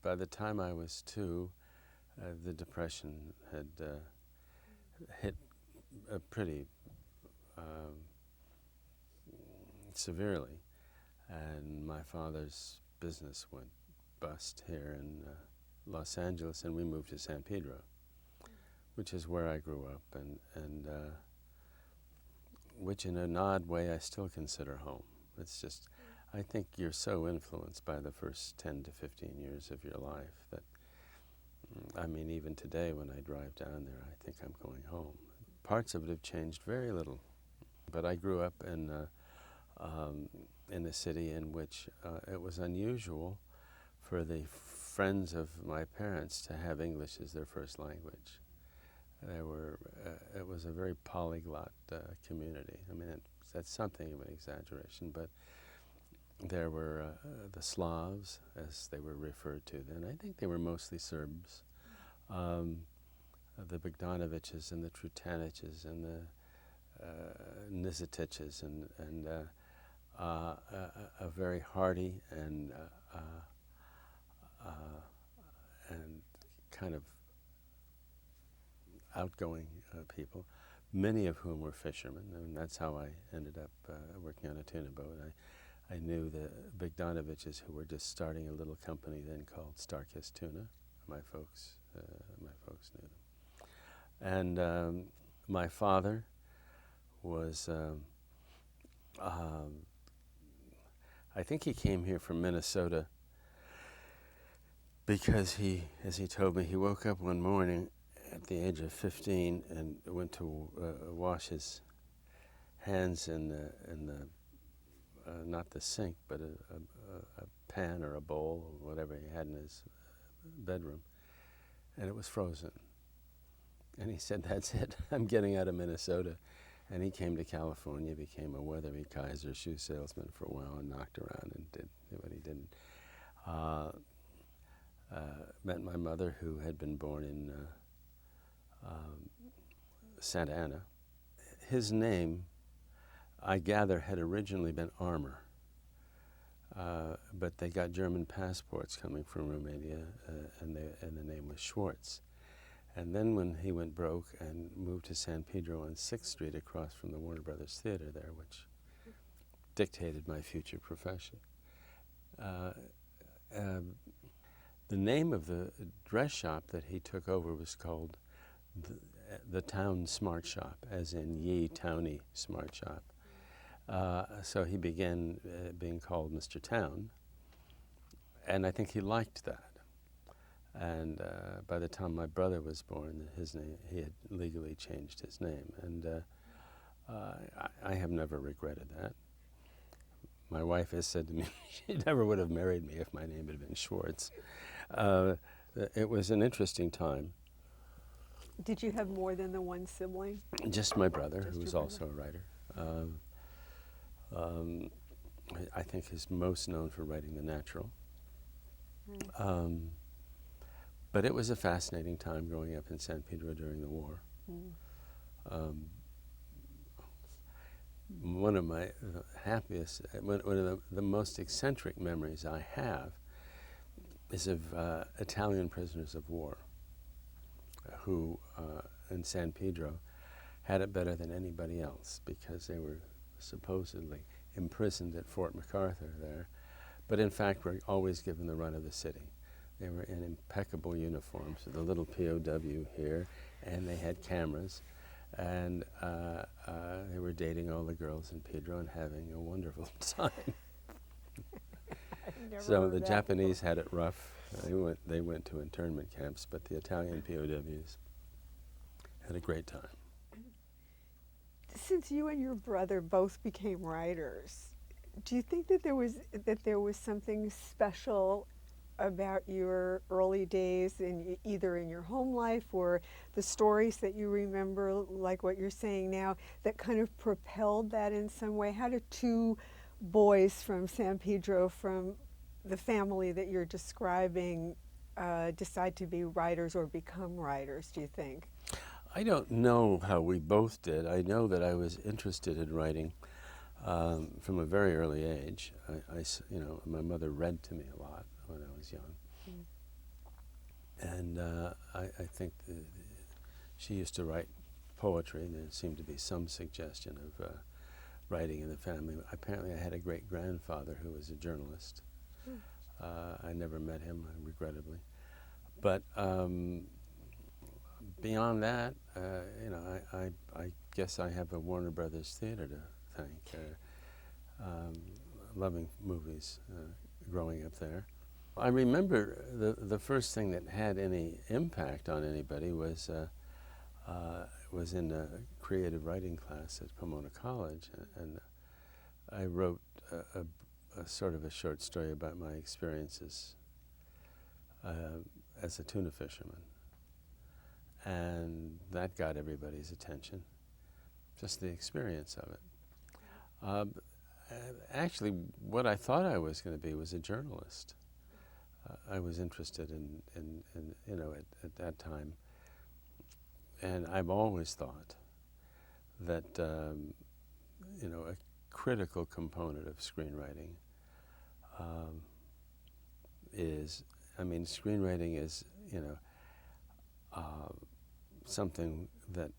by the time I was 2, the Depression had hit pretty severely, and my father's business went bust here in Los Angeles, and we moved to San Pedro, which is where I grew up, and which in an odd way I still consider home. It's just, I think you're so influenced by the first 10 to 15 years of your life that, I mean, even today when I drive down there, I think I'm going home. Parts of it have changed very little, but I grew up in a city in which it was unusual for the friends of my parents to have English as their first language. It was a very polyglot community. I mean, that's something of an exaggeration, but there were the Slavs, as they were referred to then. I think they were mostly Serbs. The Bogdanoviches and the Trutaniches and the Nizetiches and a very hearty and kind of outgoing people, many of whom were fishermen, and that's how I ended up working on a tuna boat. I knew the Bogdanoviches, who were just starting a little company then called Starkist Tuna. My folks knew them. And my father was, I think he came here from Minnesota because he, as he told me, he woke up one morning at the age of 15 and went to wash his hands in the not the sink, but a pan or a bowl or whatever he had in his bedroom, and it was frozen. And he said, "That's it, I'm getting out of Minnesota." And he came to California, became a Weatherby Kaiser shoe salesman for a while, and knocked around and did what he did. Met my mother, who had been born in Santa Ana. His name, I gather, had originally been Armour, but they got German passports coming from Romania, and the name was Schwartz. And then when he went broke and moved to San Pedro on 6th Street across from the Warner Brothers Theater there, which dictated my future profession. The name of the dress shop that he took over was called the Towne Smart Shop, as in Ye Townie Smart Shop. So he began being called Mr. Towne, and I think he liked that. And by the time my brother was born, his name, he had legally changed his name, and I have never regretted that. My wife has said to me she never would have married me if my name had been Schwartz. It was an interesting time. Did you have more than the one sibling? Just my brother, who was also a writer. I think he's most known for writing The Natural. But it was a fascinating time growing up in San Pedro during the war. One of my happiest, one of the most eccentric memories I have is of Italian prisoners of war who, in San Pedro, had it better than anybody else because they were supposedly imprisoned at Fort MacArthur there, but in fact were always given the run of the city. They were in impeccable uniforms with a little POW here, and they had cameras, and they were dating all the girls in Pedro and having a wonderful time. So the Japanese had it rough. They went to internment camps, but the Italian POWs had a great time. Since you and your brother both became writers, do you think that there was something special about your early days, either in your home life or the stories that you remember, like what you're saying now, that kind of propelled that in some way? How did two boys from San Pedro, from the family that you're describing, decide to be writers or become writers, do you think? I don't know how we both did. I know that I was interested in writing from a very early age. My mother read to me a lot when I was young. And I think she used to write poetry, and there seemed to be some suggestion of writing in the family. Apparently, I had a great-grandfather who was a journalist. I never met him, regrettably. But beyond that, I guess I have a Warner Brothers theater to thank. Loving movies growing up there. I remember the first thing that had any impact on anybody was in a creative writing class at Pomona College, and I wrote a sort of a short story about my experiences as a tuna fisherman, and that got everybody's attention, just the experience of it. Actually, what I thought I was going to be was a journalist. I was interested in at that time, and I've always thought that a critical component of screenwriting is, screenwriting is something that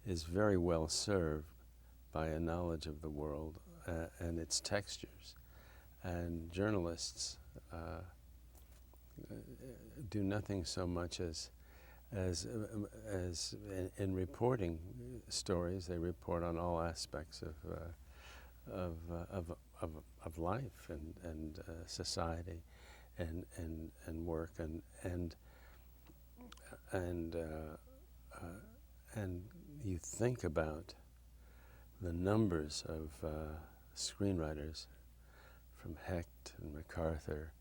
is very well served by a knowledge of the world and its textures, and journalists do nothing so much as in reporting stories. They report on all aspects of life and society and work and you think about the numbers of screenwriters from Hecht and MacArthur,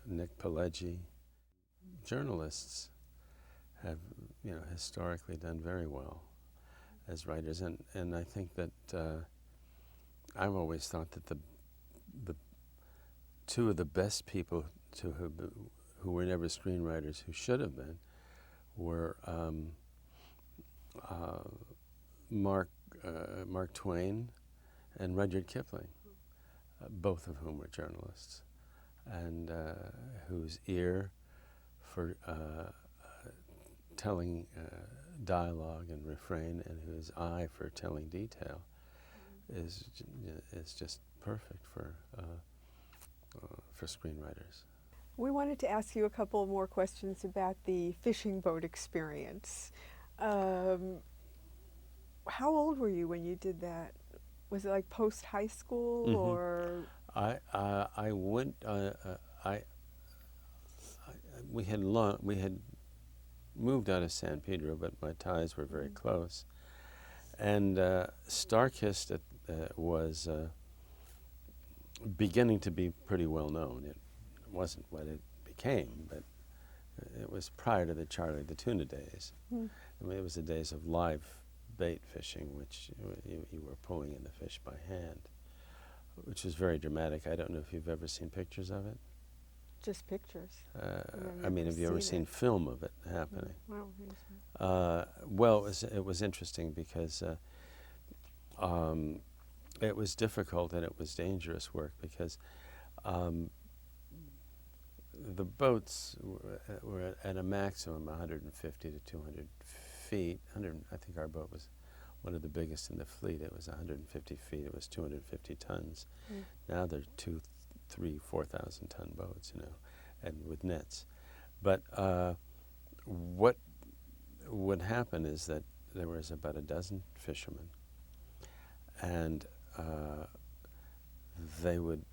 Nick Pileggi. Journalists have, historically done very well as writers, and I think that I've always thought that the two of the best people who were never screenwriters who should have been were Mark Twain and Rudyard Kipling, both of whom were journalists, and whose ear for telling dialogue and refrain, and whose eye for telling detail is just perfect for screenwriters. We wanted to ask you a couple more questions about the fishing boat experience. How old were you when you did that? Was it like post high school, Mm-hmm. or? I went. We had moved out of San Pedro, but my ties were very close. And Starkist was beginning to be pretty well known. It wasn't what it became, but it was prior to the Charlie the Tuna days. It was the days of live bait fishing, which you were pulling in the fish by hand, which was very dramatic. I don't know if you've ever seen pictures of it. Just pictures. Have you ever seen film of it happening? I don't think so. Well, it was interesting because it was difficult and it was dangerous work because the boats were at a maximum 150 to 200 feet. I think our boat was one of the biggest in the fleet. It was 150 feet. It was 250 tons. Now they're 2,000, 3,000, 4,000 ton boats, and with nets. But what would happen is that there was about a dozen fishermen, and they would,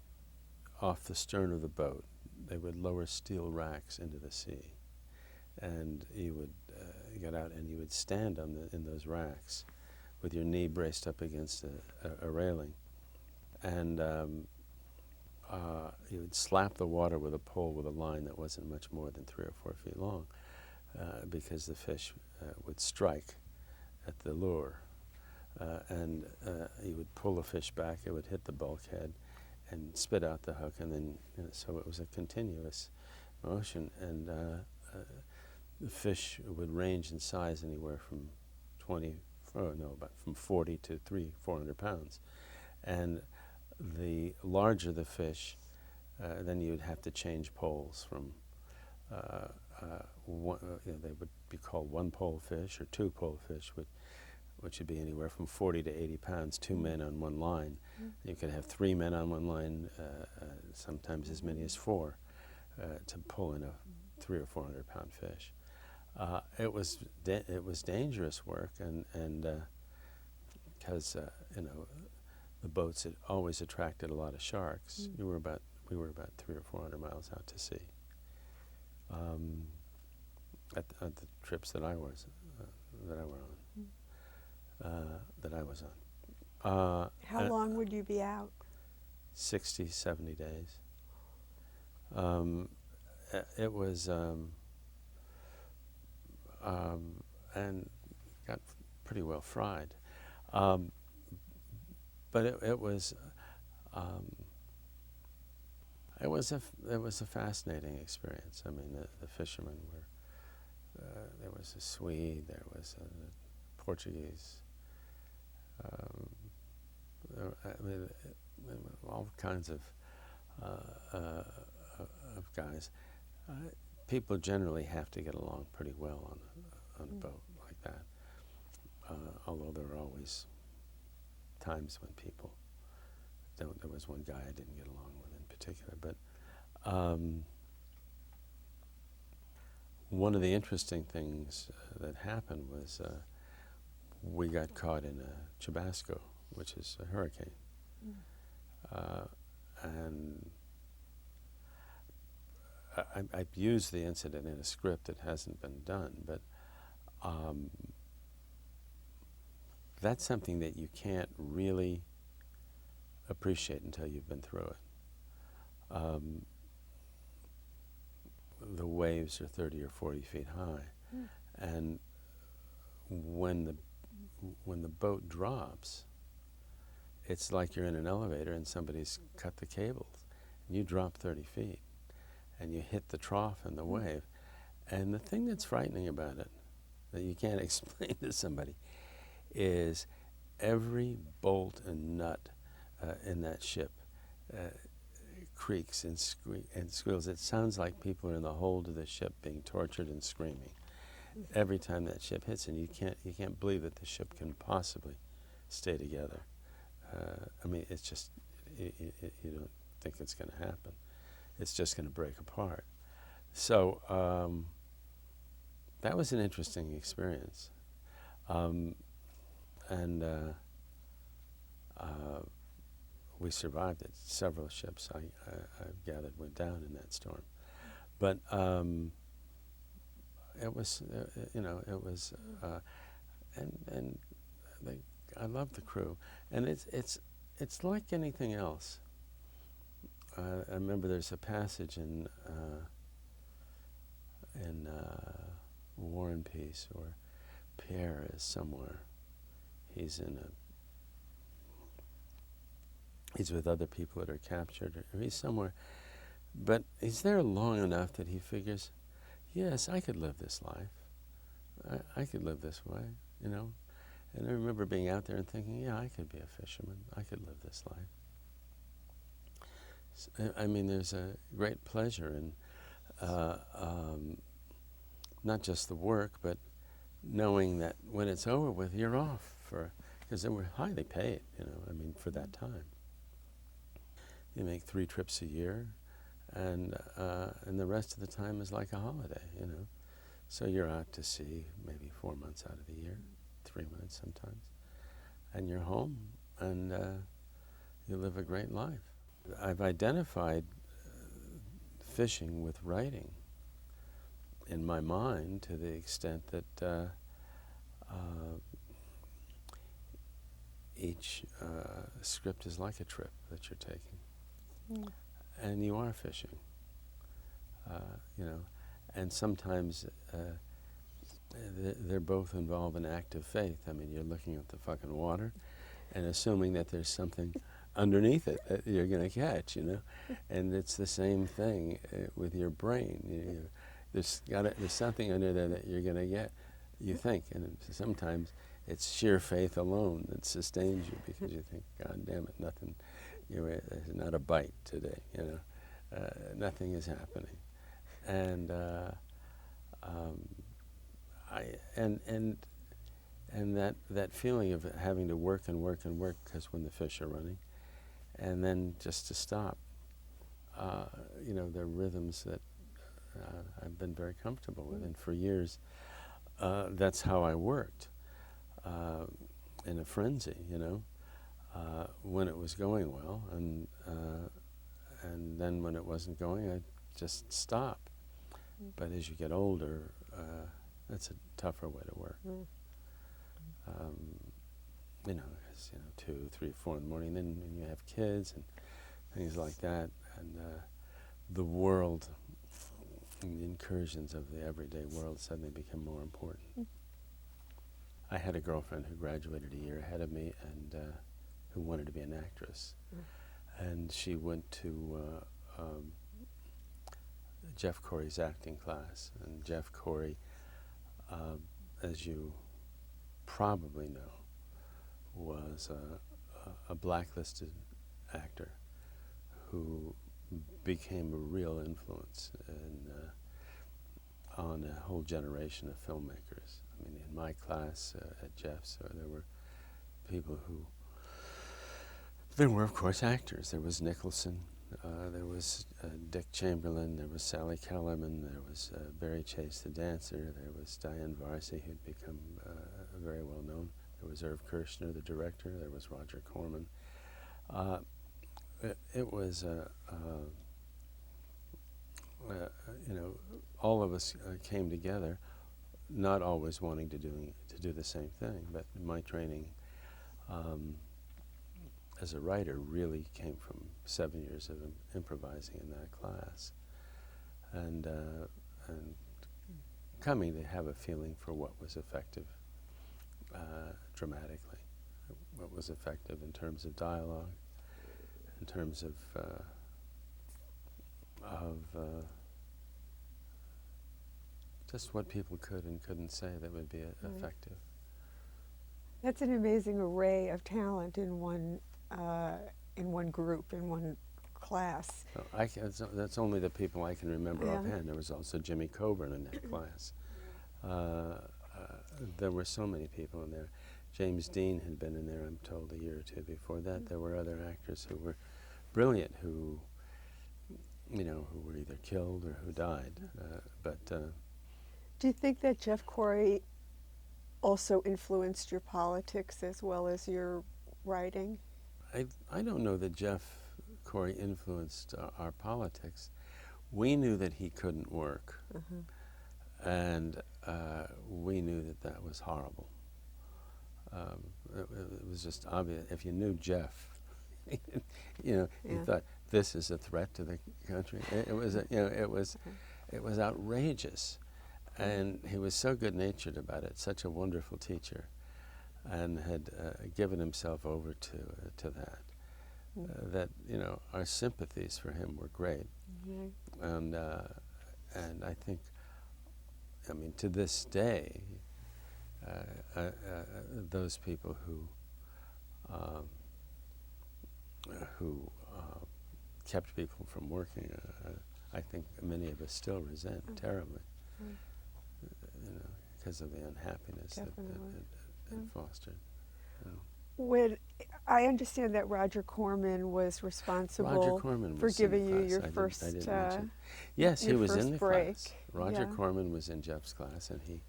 off the stern of the boat, they would lower steel racks into the sea, and you would get out and you would stand in those racks with your knee braced up against a railing, and you would slap the water with a pole with a line that wasn't much more than 3 or 4 feet long, because the fish would strike at the lure, and you would pull the fish back. It would hit the bulkhead and spit out the hook, and then so it was a continuous motion, and the fish would range in size anywhere from from 40 to 400 pounds, and the larger the fish, then you'd have to change poles from they would be called one-pole fish or two-pole fish, which would be anywhere from 40 to 80 pounds, two men on one line. You could have three men on one line, sometimes as many as four, to pull in a 300 or 400 pound fish. It was dangerous work, and because the boats had always attracted a lot of sharks. We were about 300 or 400 miles out to sea. At the trips that I was on. How long would you be out? 60, 70 days. It was, and got pretty well fried. But it was a fascinating experience. I mean, the fishermen were. There was a Swede. There was a Portuguese. All kinds of guys. People generally have to get along pretty well on a boat like that. Although there are always times when people don't. There was one guy I didn't get along with in particular, but one of the interesting things that happened was we got caught in a chubasco, which is a hurricane, and I've used the incident in a script that hasn't been done, but that's something that you can't really appreciate until you've been through it. The waves are 30 or 40 feet high, and when the boat drops, it's like you're in an elevator and somebody's cut the cables, and you drop 30 feet, and you hit the trough in the wave. And the thing that's frightening about it, that you can't explain to somebody, is every bolt and nut in that ship creaks and squeals. It sounds like people are in the hold of the ship being tortured and screaming every time that ship hits, and you can't believe that the ship can possibly stay together. I mean, it's just you don't think it's going to happen. It's just going to break apart. So that was an interesting experience, and we survived it. Several ships I gathered went down in that storm, but it was it was and I love the crew, and it's like anything else. I remember there's a passage in War and Peace where Pierre is somewhere. He's with other people that are captured, or he's somewhere, but he's there long enough that he figures, yes, I could live this life. I could live this way, And I remember being out there and thinking, yeah, I could be a fisherman. I could live this life. I mean, there's a great pleasure in not just the work, but knowing that when it's over with, you're off because they were highly paid, I mean, for that time. You make 3 trips a year, and the rest of the time is like a holiday, So you're out to sea maybe 4 months out of the year, 3 months sometimes, and you're home, and you live a great life. I've identified fishing with writing in my mind to the extent that each script is like a trip that you're taking, and you are fishing, and sometimes they're both involve an act of faith. I mean, you're looking at the fucking water and assuming that there's something underneath it that you're going to catch, and it's the same thing with your brain. There's something under there that you're going to get, you think, and sometimes it's sheer faith alone that sustains you because you think, God damn it, there's not a bite today, nothing is happening. And that feeling of having to work and work and work because when the fish are running, and then just to stop, they're rhythms that I've been very comfortable with, and for years that's how I worked, in a frenzy, when it was going well, and then when it wasn't going, I'd just stop. But as you get older, that's a tougher way to work. Because 2, 3, 4 in the morning, then when you have kids and things like that, and the world and the incursions of the everyday world suddenly become more important. I had a girlfriend who graduated a year ahead of me and who wanted to be an actress. And she went to Jeff Corey's acting class. And Jeff Corey, as you probably know, was a blacklisted actor who became a real influence on a whole generation of filmmakers. I mean, in my class at Jeff's, there were people who, there were, of course, actors. There was Nicholson, there was Dick Chamberlain, there was Sally Kellerman, there was Barry Chase the dancer, there was Diane Varsi, who'd become very well known. There was Irv Kirshner, the director. There was Roger Corman. It was, all of us came together, not always wanting to do the same thing, but my training as a writer really came from 7 years of improvising in that class, and coming to have a feeling for what was effective dramatically, what was effective in terms of dialogue, in terms of just what people could and couldn't say that would be effective. That's an amazing array of talent in one group, in one class. That's only the people I can remember offhand. There was also Jimmy Coburn in that class. There were so many people in there. James Dean had been in there, I'm told, a year or two before that. There were other actors who were brilliant, who were either killed or who died. Do you think that Jeff Corey also influenced your politics as well as your writing? I don't know that Jeff Corey influenced our politics. We knew that he couldn't work, and we knew that was horrible. It was just obvious. If you knew Jeff, you thought this is a threat to the country. It was outrageous, and he was so good-natured about it. Such a wonderful teacher, and had given himself over to that. That our sympathies for him were great, and I think, to this day, those people who kept people from working, I think many of us still resent terribly, because of the unhappiness that it fostered. I understand that Roger Corman was responsible for giving you your first yes, he was in the break. class. Roger Corman was in Jeff's class, and he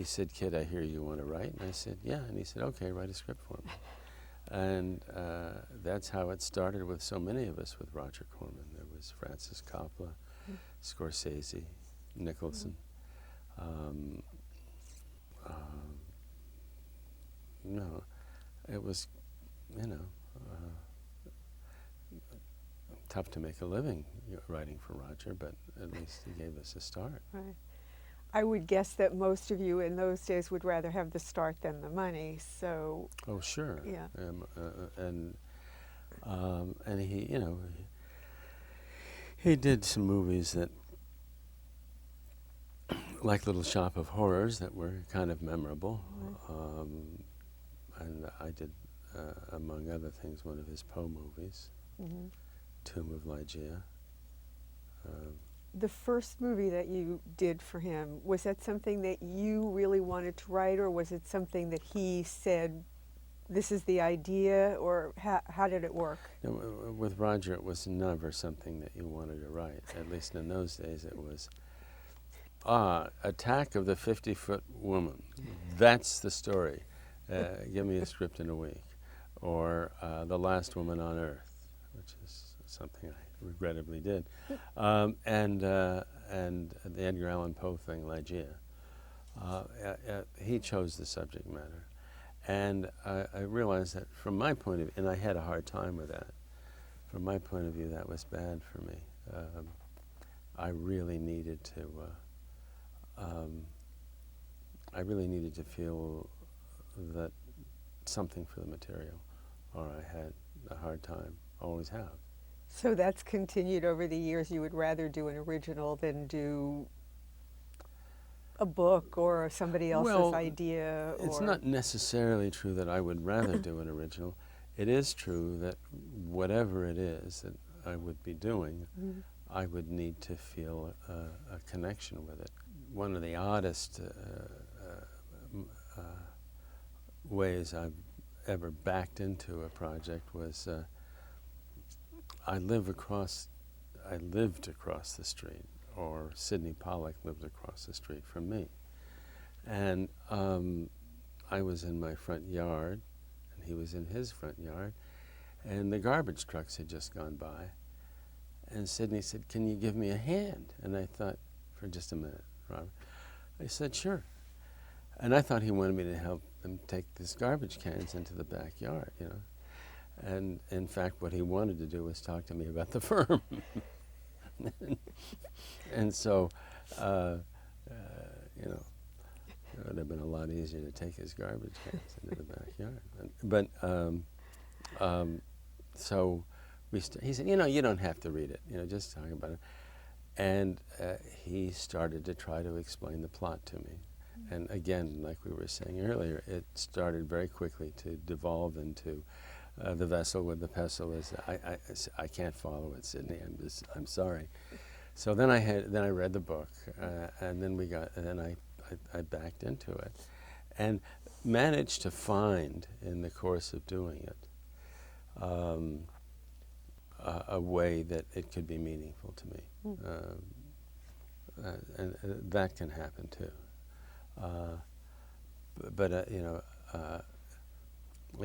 said, "Kid, I hear you want to write." And I said, "Yeah." And he said, "Okay, write a script for me." And that's how it started with so many of us with Roger Corman. There was Francis Coppola, Scorsese, Nicholson. No, it was, tough to make a living writing for Roger, but at least he gave us a start. Right. I would guess that most of you in those days would rather have the start than the money. So. Oh, sure. Yeah. And he, he did some movies that, like Little Shop of Horrors, that were kind of memorable. And I did among other things, one of his Poe movies, Mm-hmm. Tomb of Ligeia. The first movie that you did for him, was that something that you really wanted to write, or was it something that he said, this is the idea, or how did it work? No, with Roger, it was never something that you wanted to write. At least in those days, it was, Attack of the 50-Foot Woman. That's the story. Give me a script in a week. Or The Last Woman on Earth, which is something I regrettably did. And the Edgar Allan Poe thing, Ligeia. He chose the subject matter. And I realized that from my point of view, and I had a hard time with that, from my point of view, that was bad for me. I really needed to feel that something for the material, or I had a hard time, always have. So that's continued over the years. You would rather do an original than do a book or somebody else's idea? It's not necessarily true that I would rather do an original. It is true that whatever it is that I would be doing, Mm-hmm. I would need to feel a connection with it. One of the oddest ways I've ever backed into a project was I lived across the street, or Sidney Pollack lived across the street from me. And I was in my front yard, and he was in his front yard, and the garbage trucks had just gone by. And Sidney said, "Can you give me a hand?" And I thought, for just a minute, Robert. I said, "Sure." And I thought he wanted me to help him take these garbage cans into the backyard, you know. And in fact, what he wanted to do was talk to me about the firm. And so, you know, it would have been a lot easier to take his garbage cans into the backyard. But so he said, "You know, you don't have to read it. You know, just talk about it." And he started to try to explain the plot to me. And again, like we were saying earlier, it started very quickly to devolve into the vessel with the pestle. I can't follow it, Sidney. I'm sorry. So then I read the book, and then I backed into it, and managed to find in the course of doing it a way that it could be meaningful to me, and that can happen too. But you know, I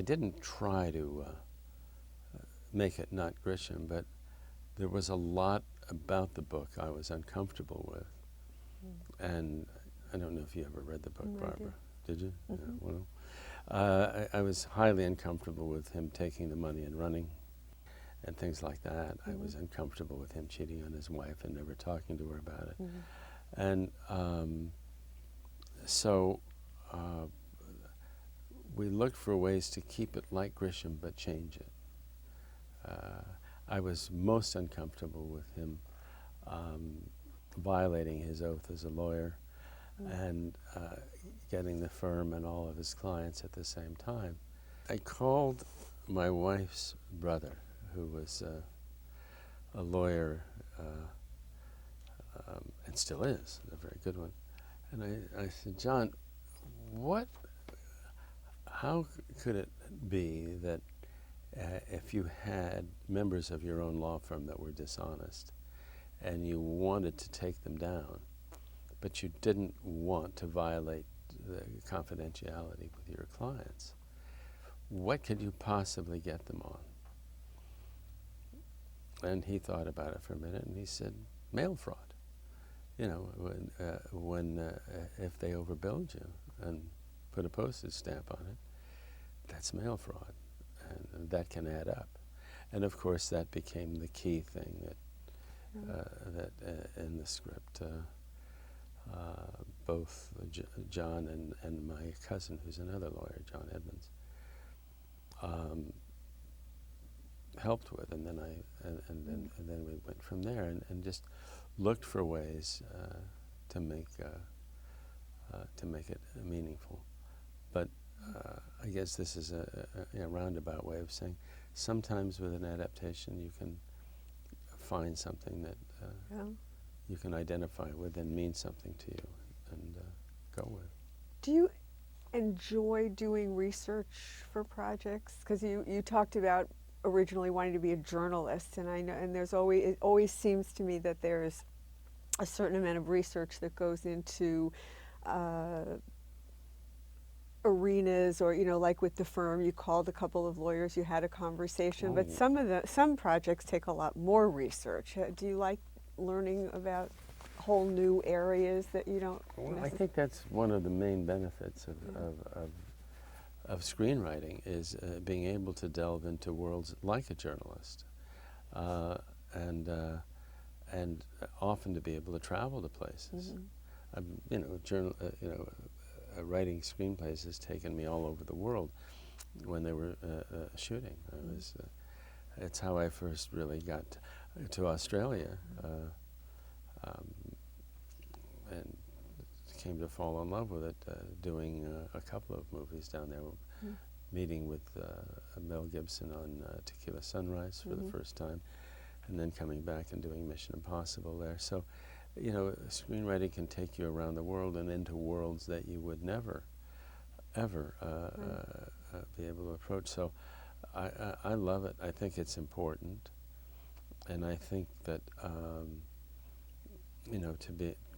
didn't try to make it not Grisham, but there was a lot about the book I was uncomfortable with. And I don't know if you ever read the book, No, Barbara. Did you? Mm-hmm. Yeah, well, I was highly uncomfortable with him taking the money and running and things like that. I was uncomfortable with him cheating on his wife and never talking to her about it. And so we looked for ways to keep it like Grisham but change it. I was most uncomfortable with him violating his oath as a lawyer and getting the firm and all of his clients at the same time. I called my wife's brother, who was a lawyer and still is, a very good one. And I said, "John, how could it be that if you had members of your own law firm that were dishonest and you wanted to take them down, but you didn't want to violate the confidentiality with your clients, what could you possibly get them on?" And he thought about it for a minute, and he said, "Mail fraud. You know, if they overbilled you and put a postage stamp on it, that's mail fraud, and that can add up." And of course, that became the key thing that in the script. Both John and my cousin, who's another lawyer, John Edmonds, helped with, and then then we went from there and just looked for ways to make it meaningful. But I guess this is a roundabout way of saying sometimes with an adaptation you can find something that Yeah. you can identify with and means something to you and go with. Do you enjoy doing research for projects? Because you talked about originally wanting to be a journalist, and I know, and it always seems to me that there's a certain amount of research that goes into arenas, or like with the firm, you called a couple of lawyers, you had a conversation, but some projects take a lot more research. Do you like learning about whole new areas that you don't? Well, I think that's one of the main benefits of screenwriting is being able to delve into worlds like a journalist, and often to be able to travel to places. Writing screenplays has taken me all over the world when they were shooting. It's how I first really got to Australia. And came to fall in love with it, doing a couple of movies down there, meeting with Mel Gibson on Tequila Sunrise for the first time, and then coming back and doing Mission Impossible there. So, screenwriting can take you around the world and into worlds that you would never, ever be able to approach. So I love it. I think it's important. And I think that,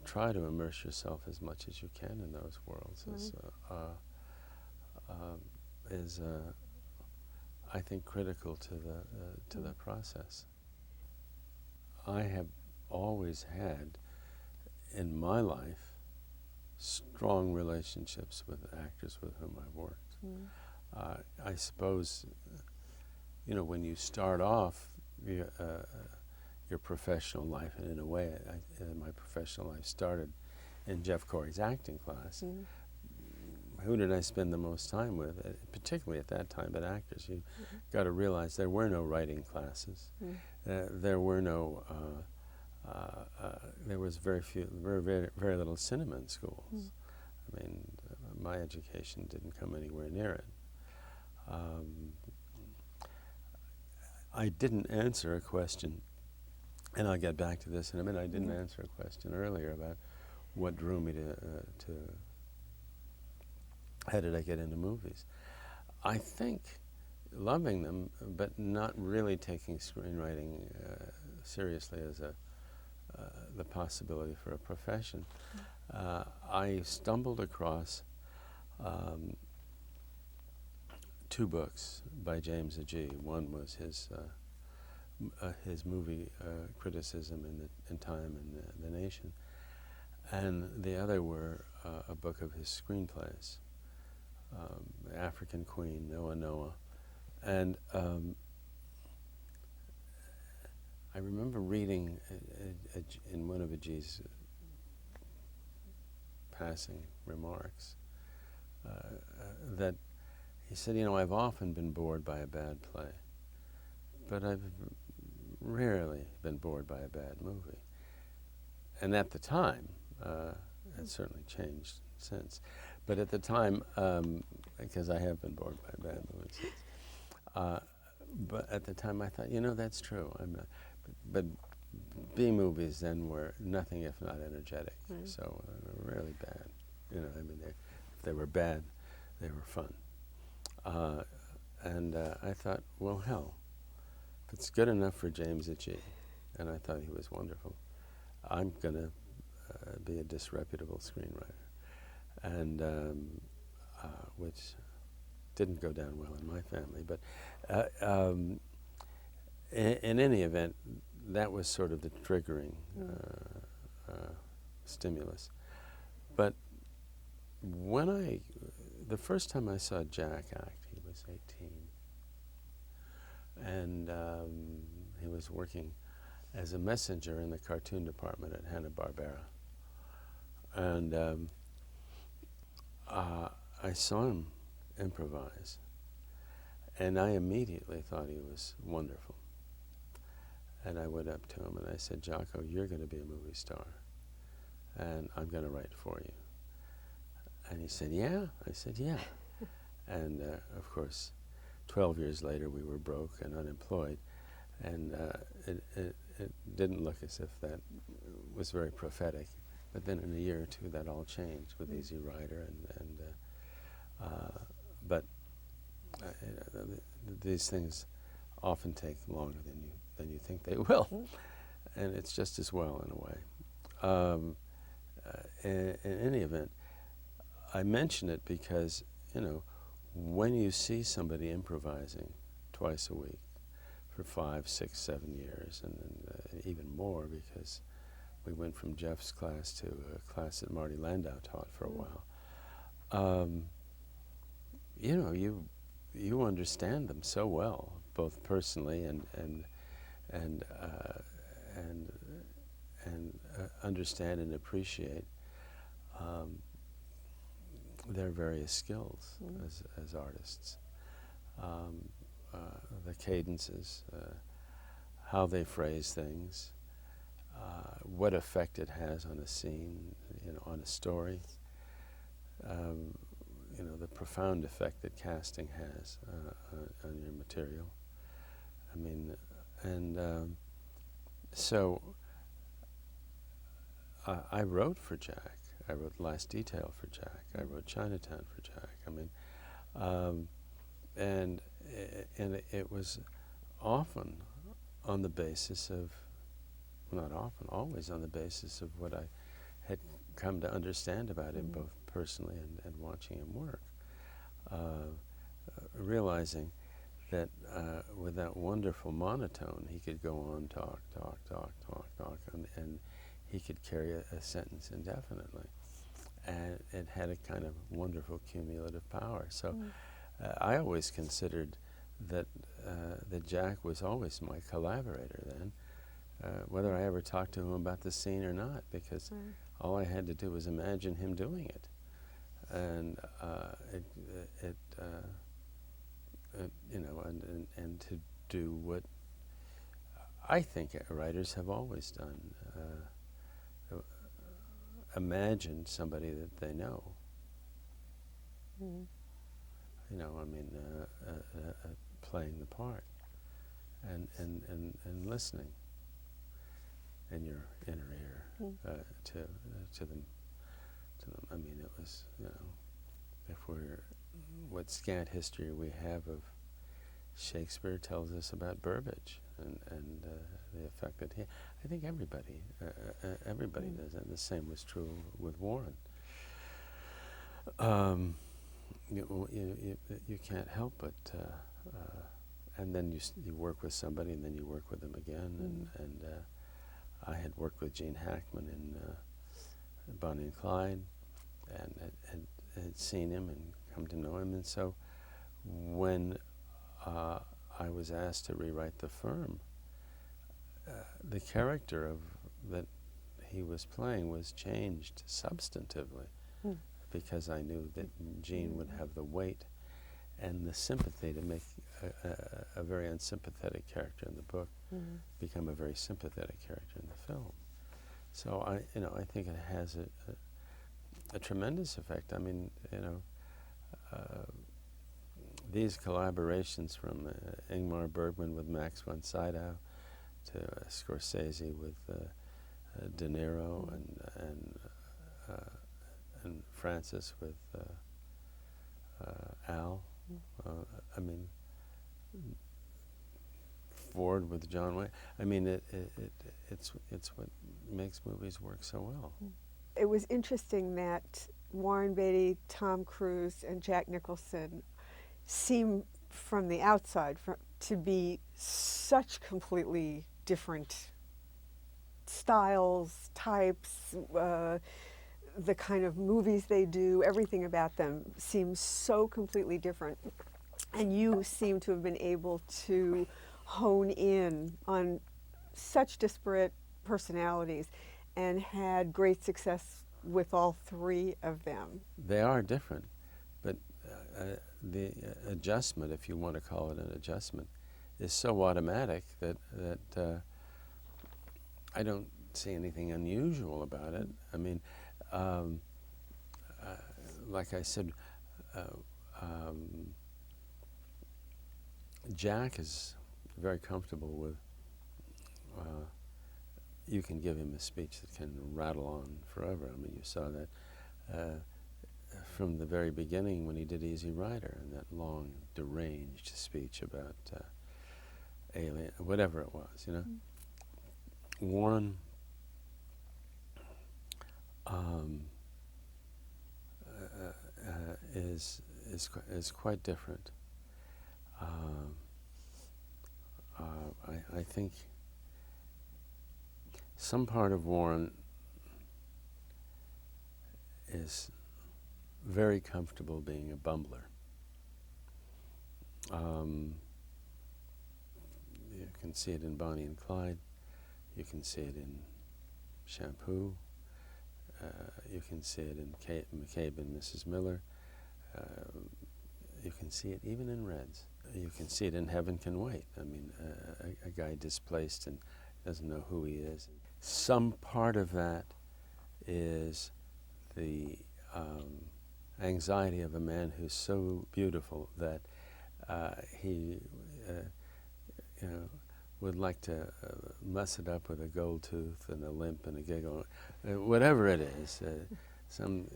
try to immerse yourself as much as you can in those worlds is I think, critical to the process. I have always had in my life strong relationships with actors with whom I've worked. I suppose, when you start off your professional life, and in a way, my professional life started in Jeff Corey's acting class. Who did I spend the most time with, particularly at that time, but actors? You got to realize there were no writing classes. There were no, there was very little cinema in schools. I mean, my education didn't come anywhere near it. I didn't answer a question, and I'll get back to this in a minute. I didn't answer a question earlier about what drew me to how did I get into movies. I think loving them, but not really taking screenwriting seriously as the possibility for a profession. I stumbled across 2 books by James Agee. One was his movie criticism in Time and the Nation, and the other were a book of his screenplays, African Queen, Noah Noah, and I remember reading in one of Agee's passing remarks that he said, I've often been bored by a bad play, but I've rarely been bored by a bad movie. And at the time, it's certainly changed since, but at the time, because I have been bored by bad movies since, but at the time I thought, that's true. But B movies then were nothing if not energetic, so rarely bad. If they were bad, they were fun. And I thought, well, hell, if it's good enough for James Agee, and I thought he was wonderful, I'm going to be a disreputable screenwriter, and which didn't go down well in my family. But in any event, that was sort of the triggering stimulus. But the first time I saw Jack act, he was 18, and he was working as a messenger in the cartoon department at Hanna-Barbera. And I saw him improvise, and I immediately thought he was wonderful. And I went up to him and I said, Jocko, you're going to be a movie star, and I'm going to write for you. And he said, yeah? I said, yeah. And of course, 12 years later, we were broke and unemployed, and it didn't look as if that was very prophetic. But then in a year or two, that all changed with Easy Rider, but these things often take longer than you think they will, and it's just as well in a way. In any event, I mention it because, when you see somebody improvising twice a week for 5, 6, 7 years, and even more, because we went from Jeff's class to a class that Marty Landau taught for a while. You understand them so well, both personally and understand and appreciate their various skills as artists, the cadences, how they phrase things, what effect it has on a scene, on a story, the profound effect that casting has on your material. I mean, and so I wrote for Jack. I wrote Last Detail for Jack. I wrote Chinatown for Jack. I mean, and it was often on the basis of, not often, always on the basis of what I had come to understand about him, both personally and watching him work. Realizing that with that wonderful monotone, he could go on, talk, and he could carry a sentence indefinitely. And it had a kind of wonderful cumulative power. So I always considered that Jack was always my collaborator then, whether I ever talked to him about the scene or not, because all I had to do was imagine him doing it. And and to do what I think writers have always done, imagine somebody that they know. Playing the part and listening in your inner ear to them. I mean, it was, what scant history we have of Shakespeare tells us about Burbage and the effect that I think everybody does, and the same was true with Warren. You can't help but, and then you work with somebody, and then you work with them again, and I had worked with Gene Hackman in Bonnie and Clyde, and had seen him and come to know him, and so when I was asked to rewrite The Firm, the character that he was playing was changed substantively, because I knew that Gene would have the weight and the sympathy to make a very unsympathetic character in the book become a very sympathetic character in the film. So I think it has a tremendous effect. I mean, these collaborations from Ingmar Bergman with Max von Sydow to Scorsese with De Niro and Francis with Al. I mean, Ford with John Wayne. I mean, it's what makes movies work so well. It was interesting that Warren Beatty, Tom Cruise, and Jack Nicholson seem from the outside to be such completely different styles, types, the kind of movies they do, everything about them seems so completely different. And you seem to have been able to hone in on such disparate personalities and had great success with all three of them. They are different, but the adjustment, if you want to call it an adjustment, is so automatic that I don't see anything unusual about it. I mean, like I said, Jack is very comfortable with, you can give him a speech that can rattle on forever. I mean, you saw that from the very beginning when he did Easy Rider, and that long, deranged speech about alien, whatever it was, you know. Warren is quite different. I think some part of Warren is very comfortable being a bumbler. You can see it in Bonnie and Clyde. You can see it in Shampoo. You can see it in McCabe and Mrs. Miller. You can see it even in Reds. You can see it in Heaven Can Wait. I mean, a guy displaced and doesn't know who he is. Some part of that is the anxiety of a man who's so beautiful that he would like to mess it up with a gold tooth and a limp and a giggle, whatever it is, some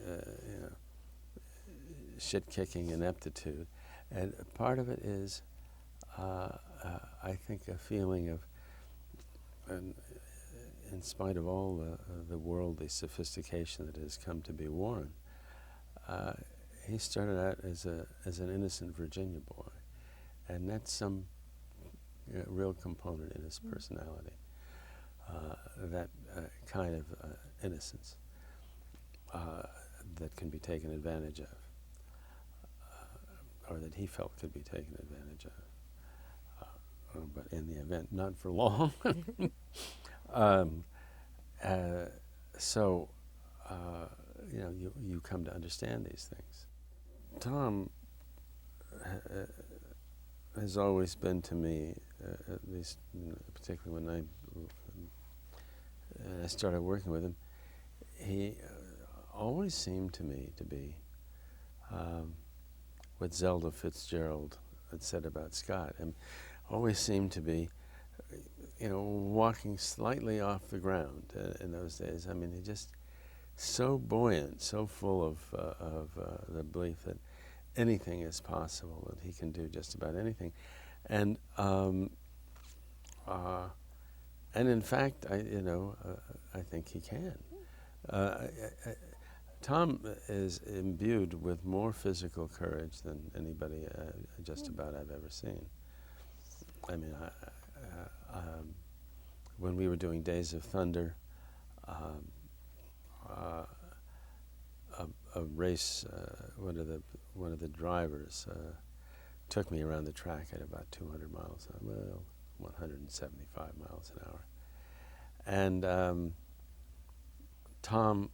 shit-kicking ineptitude. And part of it is, I think, a feeling of, in spite of all the worldly sophistication that has come to be Warren, he started out as an innocent Virginia boy, and that's some real component in his personality, that kind of innocence that can be taken advantage of, or that he felt could be taken advantage of, but in the event, not for long. So, you come to understand these things. Tom has always been to me, at least particularly when I started working with him, he always seemed to me to be what Zelda Fitzgerald had said about Scott, and always seemed to be, walking slightly off the ground in those days. I mean, he just so buoyant, so full of the belief that anything is possible, that he can do just about anything, and in fact, I think he can. Tom is imbued with more physical courage than anybody just about I've ever seen. I mean, when we were doing Days of Thunder, a race, one of the drivers took me around the track at about 200 miles, 175 miles an hour. And Tom,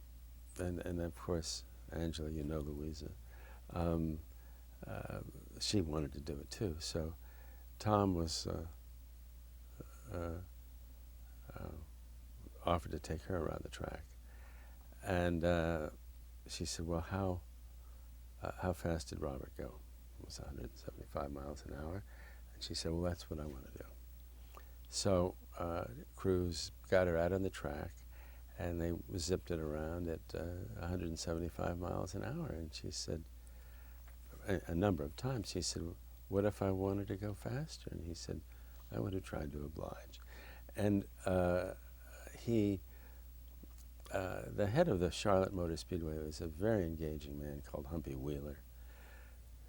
and of course, Angela, Louisa, she wanted to do it too. So Tom was offered to take her around the track. And she said, well, how fast did Robert go? It was 175 miles an hour. And she said, well, that's what I want to do. So Cruz got her out on the track, and they zipped it around at 175 miles an hour. And she said, a number of times, she said, what if I wanted to go faster? And he said, I would have tried to oblige. And the head of the Charlotte Motor Speedway was a very engaging man called Humpy Wheeler,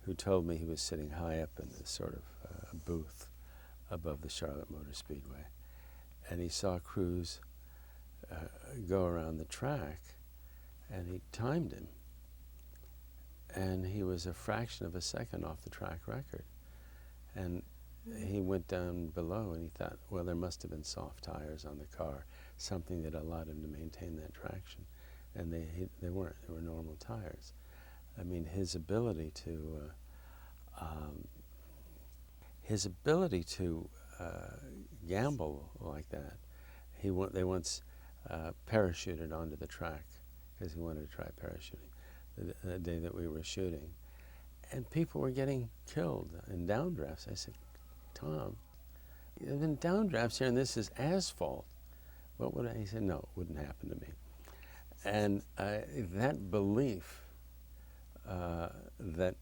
who told me he was sitting high up in this sort of booth above the Charlotte Motor Speedway. And he saw Cruz go around the track, and he timed him. And he was a fraction of a second off the track record. And he went down below, and he thought, well, there must have been soft tires on the car, something that allowed him to maintain that traction. And they weren't. They were normal tires. I mean, his ability to gamble like that. They once parachuted onto the track because he wanted to try parachuting the day that we were shooting. and people were getting killed in downdrafts. I said, Tom, there have been downdrafts here, and this is asphalt. What would I? He said, no, it wouldn't happen to me. And that belief that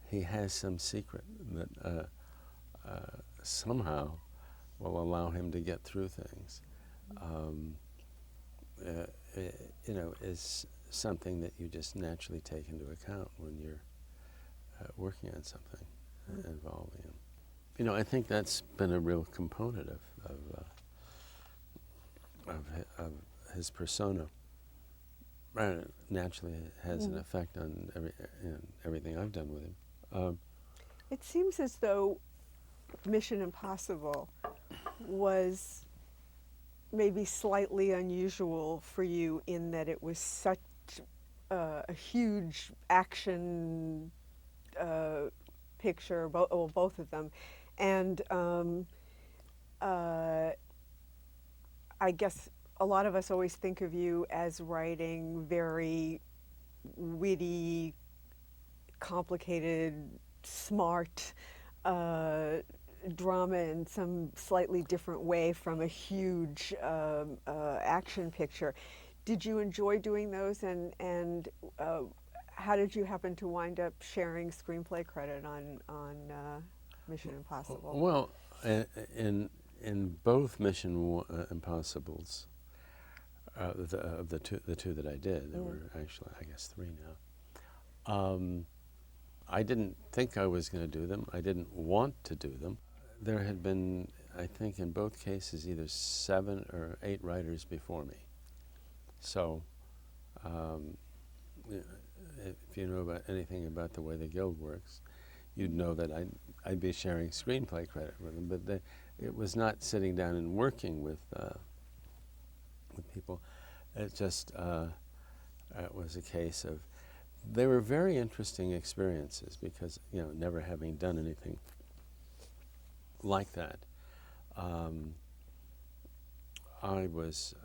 he has some secret that somehow will allow him to get through things, is something that you just naturally take into account when you're working on something involving him. I think that's been a real component of his persona. Naturally, it has an effect on everything I've done with him. It seems as though Mission Impossible was maybe slightly unusual for you in that it was such a huge action picture, both of them. And I guess a lot of us always think of you as writing very witty, complicated, smart drama in some slightly different way from a huge action picture. Did you enjoy doing those, and how did you happen to wind up sharing screenplay credit on Mission Impossible? Well, in both Mission Impossibles, the two that I did, there were actually, I guess, 3 now. I didn't think I was going to do them. I didn't want to do them. There had been, I think, in both cases, either 7 or 8 writers before me. So, if you know about anything about the way the Guild works, you'd know that I'd be sharing screenplay credit with them. But it was not sitting down and working with people. It just it was a case of, they were very interesting experiences because, never having done anything like that, I was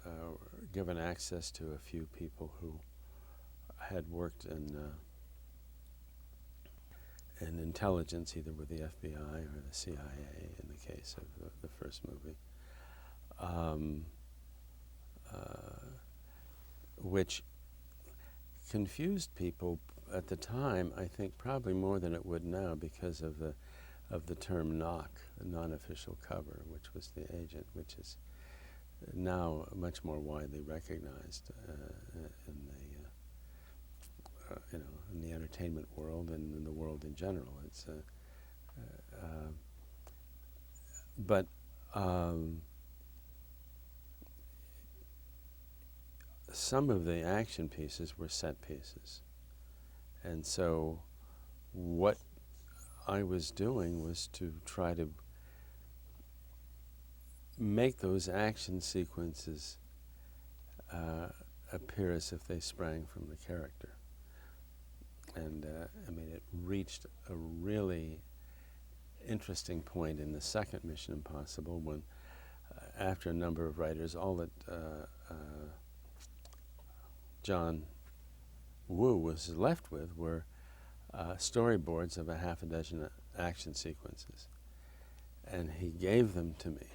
given access to a few people who had worked in intelligence, either with the FBI or the CIA in the case of the first movie, which confused people at the time, I think, probably more than it would now because of the term NOC, non-official cover, which was the agent, which is now much more widely recognized in the entertainment world and in the world in general. It's but some of the action pieces were set pieces, and so what I was doing was to try to make those action sequences appear as if they sprang from the character. And it reached a really interesting point in the second Mission Impossible when, after a number of writers, all that John Woo was left with were storyboards of a half a dozen action sequences. And he gave them to me.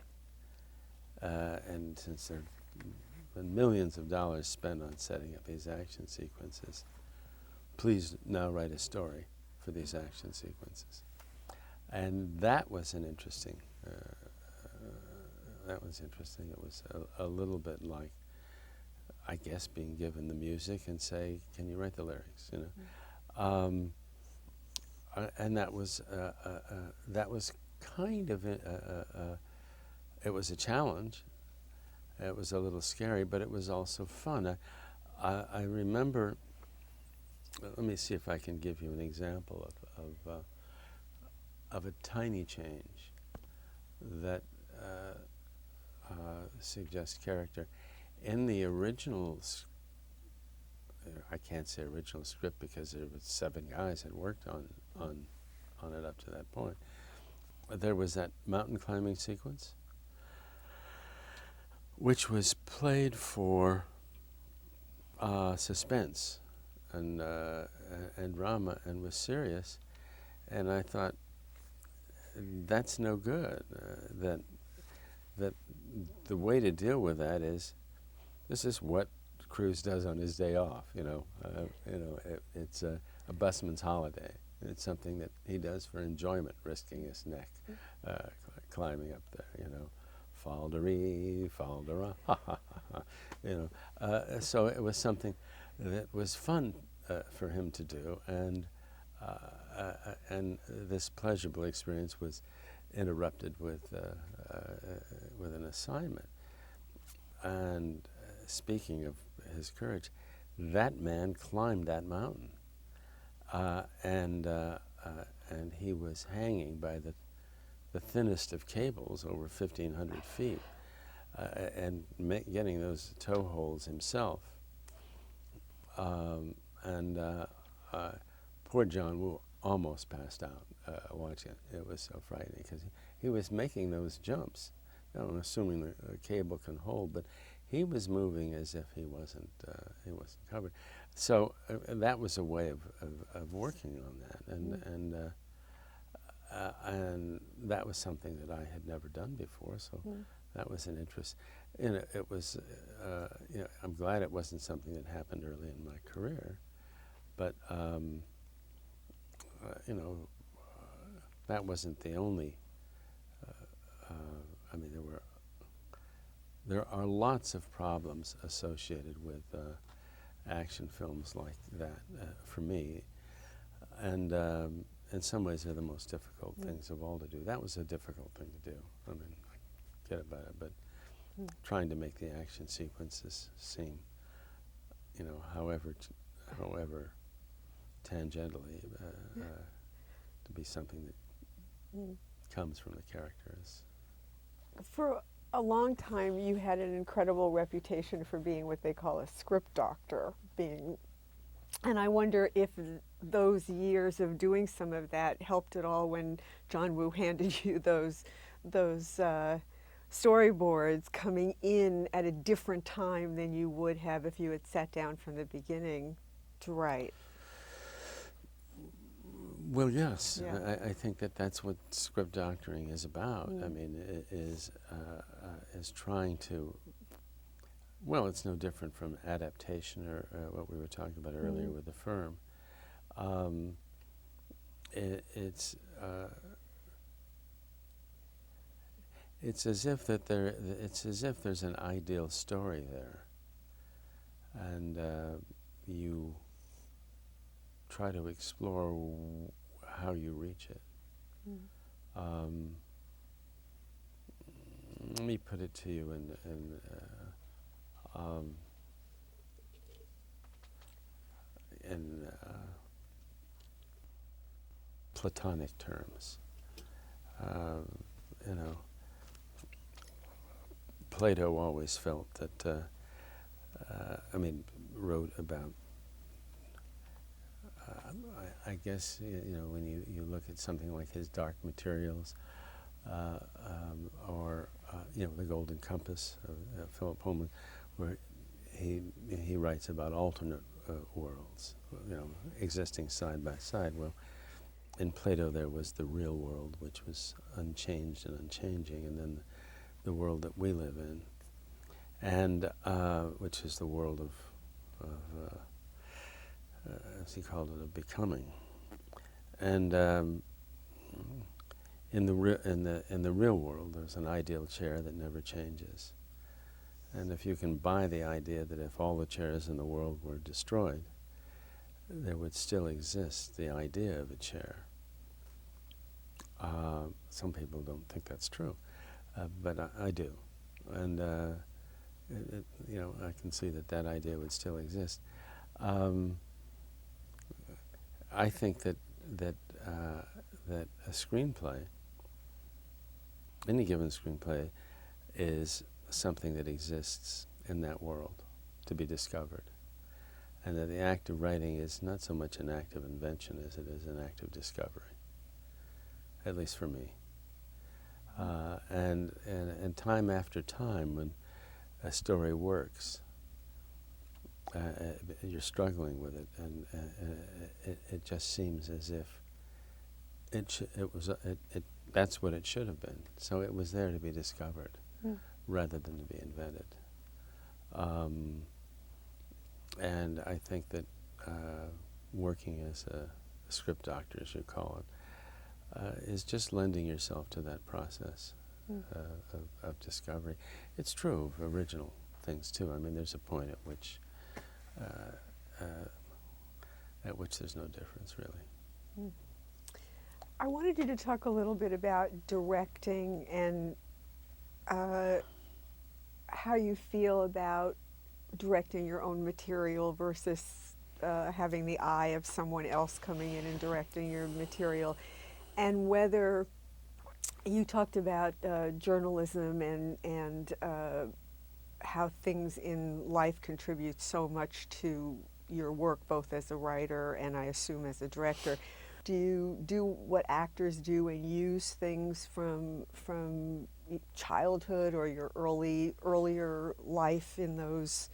And since there have been millions of dollars spent on setting up these action sequences, please now write a story for these action sequences. And that was an interesting, It was a little bit like, I guess, being given the music and say, can you write the lyrics, and that was kind of it was a challenge. It was a little scary, but it was also fun. I remember. Let me see if I can give you an example of a tiny change that suggests character. In the original, I can't say original script because there was 7 guys that worked on it up to that point. There was that mountain climbing sequence, which was played for suspense. and drama and was serious, and I thought that's no good. That the way to deal with that is this is what Cruise does on his day off. It's a busman's holiday. It's something that he does for enjoyment, risking his neck, climbing up there. Falderie, faldera, ha ha ha ha. So it was something that was fun for him to do, and this pleasurable experience was interrupted with an assignment. And speaking of his courage, that man climbed that mountain, and he was hanging by the thinnest of cables over 1,500 feet, and getting those toe holds himself. Poor John Woo almost passed out watching it. It was so frightening because he was making those jumps, assuming the cable can hold, but he was moving as if he wasn't covered. So that was a way of working on that, and that was something that I had never done before. So that was an interest. And it was, I'm glad it wasn't something that happened early in my career, but that wasn't the only. There are lots of problems associated with action films like that for me, and in some ways they're the most difficult things of all to do. That was a difficult thing to do. I get about it, but trying to make the action sequences seem, however tangentially to be something that comes from the characters. For a long time, you had an incredible reputation for being what they call a script doctor, and I wonder if those years of doing some of that helped at all when John Woo handed you those storyboards coming in at a different time than you would have if you had sat down from the beginning to write. Well, yes. Yeah. I think that's what script doctoring is about. I mean, it is trying to. Well, it's no different from adaptation or what we were talking about earlier with The Firm. It's as if it's as if there's an ideal story there, and you try to explore how you reach it. Let me put it to you in Platonic terms. Plato always felt that, wrote about, I guess, when you look at something like his Dark Materials, or, The Golden Compass of Philip Pullman, where he writes about alternate worlds, existing side by side. Well, in Plato there was the real world, which was unchanged and unchanging, and then the world that we live in, and which is the world of as he called it, of becoming. And in the real world, there's an ideal chair that never changes. And if you can buy the idea that if all the chairs in the world were destroyed, there would still exist the idea of a chair. Some people don't think that's true, but I do. And I can see that idea would still exist. I think that a screenplay, any given screenplay, is something that exists in that world to be discovered, and that the act of writing is not so much an act of invention as it is an act of discovery, at least for me. And time after time, when a story works, you're struggling with it, and it just seems as if that's what it should have been. So it was there to be discovered rather than to be invented. And I think that working as a script doctor, as you call it, is just lending yourself to that process of discovery. It's true of original things too. I mean, there's a point at which there's no difference, really. I wanted you to talk a little bit about directing and how you feel about directing your own material versus having the eye of someone else coming in and directing your material, and whether you talked about journalism and how things in life contribute so much to your work, both as a writer and I assume as a director. Do you do what actors do and use things from childhood or your earlier life in those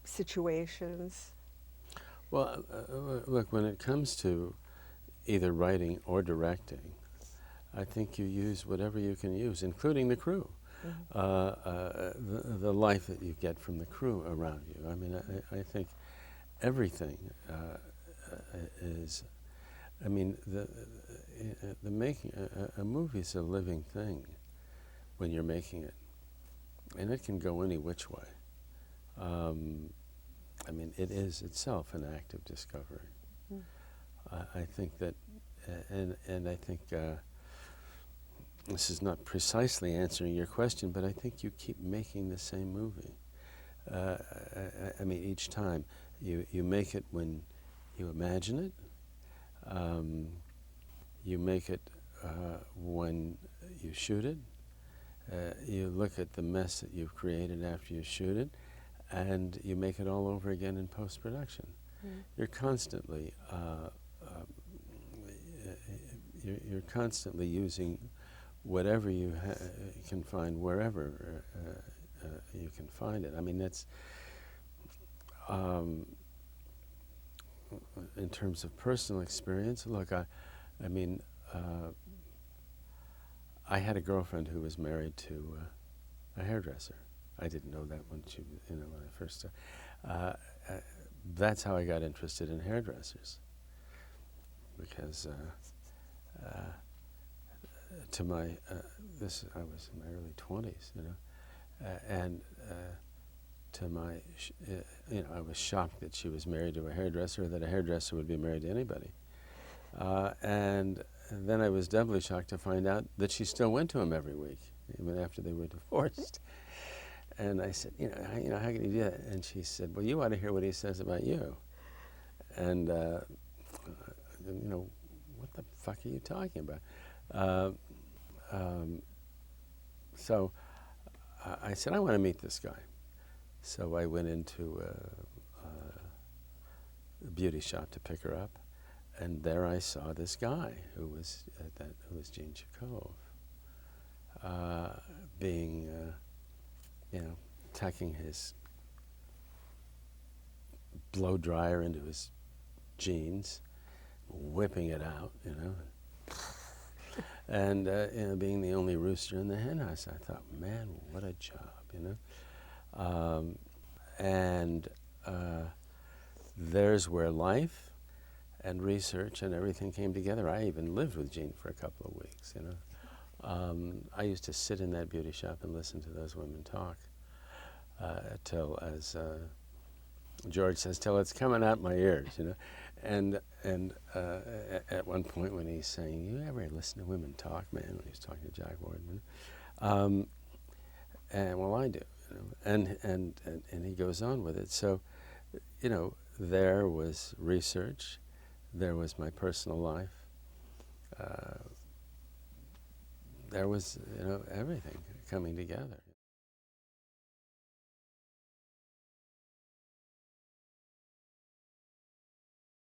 situations? Well, look, when it comes to either writing or directing, I think you use whatever you can use, including the crew. The life that you get from the crew around you. I mean, I think everything is. I mean, the making a movie is a living thing when you're making it, and it can go any which way. I mean, it is itself an act of discovery. I think that, and I think. This is not precisely answering your question, but I think you keep making the same movie. I mean, each time you make it when you imagine it. You make it when you shoot it. You look at the mess that you've created after you shoot it, and you make it all over again in post-production. You're constantly you're constantly using whatever you can find, wherever you can find it. I mean, that's, in terms of personal experience, look, I mean, I had a girlfriend who was married to a hairdresser. I didn't know that when when I first that's how I got interested in hairdressers, because I was in my early 20s, and to my, I was shocked that she was married to a hairdresser, that a hairdresser would be married to anybody. And then I was doubly shocked to find out that she still went to him every week, even after they were divorced. And I said, how can you do that? And she said, well, you ought to hear what he says about you. And, what the fuck are you talking about? So I said, I want to meet this guy. So I went into a beauty shop to pick her up, and there I saw this guy who was Gene Chikov, tucking his blow dryer into his jeans, whipping it out, and being the only rooster in the hen house. I thought, man, what a job, and there's where life and research and everything came together. I even lived with Gene for a couple of weeks, I used to sit in that beauty shop and listen to those women talk till, as George says, till it's coming out my ears, And at one point when he's saying, you ever listen to women talk, man, when he's talking to Jack Warden, and well, I do, and he goes on with it. So, there was research, there was my personal life, there was, everything coming together.